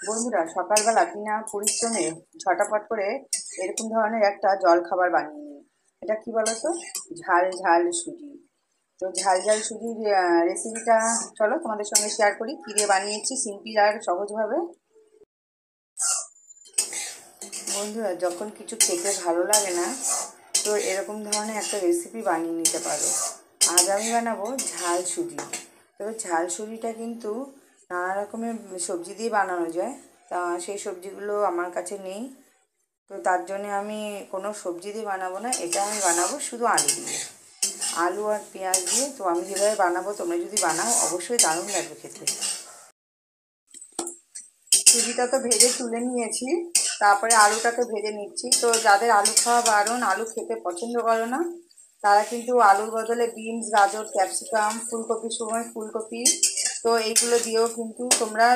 বন্ধুরা, সকালবেলা বিনা পরিশ্রমে ঝটাপট করে এরকম ধরনের একটা জল খাবার বানিয়ে নিই। এটা কি বলতো? ঝাল ঝাল সুজি। তো ঝাল ঝাল সুজির রেসিপিটা চলো তোমাদের সঙ্গে শেয়ার করি, কী দিয়ে বানিয়েছি সিম্পল আর সহজভাবে। বন্ধুরা, যখন কিছু খেতে ভালো লাগে না, তো এরকম ধরনের একটা রেসিপি বানিয়ে নিতে পারো। আজ আমি বানাবো ঝাল সুজি। তবে ঝাল সুজিটা কিন্তু নানা রকমের সবজি দিয়ে বানানো যায়। তা সেই সবজিগুলো আমার কাছে নেই, তো তার জন্য আমি কোনো সবজি দিয়ে বানাবো না, এটা আমি বানাবো শুধু আলু দিয়ে, আলু আর পেঁয়াজ দিয়ে। তো আমি যেভাবে বানাবো তোমরা যদি বানাও অবশ্যই দারুণ লাগবে খেতে। সুজিটা তো ভেজে তুলে নিয়েছি, তারপরে আলুটাকে ভেজে নিচ্ছি। তো যাদের আলু খাওয়া বারণ, আলু খেতে পছন্দ করো না, তারা কিন্তু আলুর বদলে বিনস, গাজর, ক্যাপসিকাম, ফুলকপির সময় ফুলকপি, তো এইগুলো দিয়েও কিন্তু তোমরা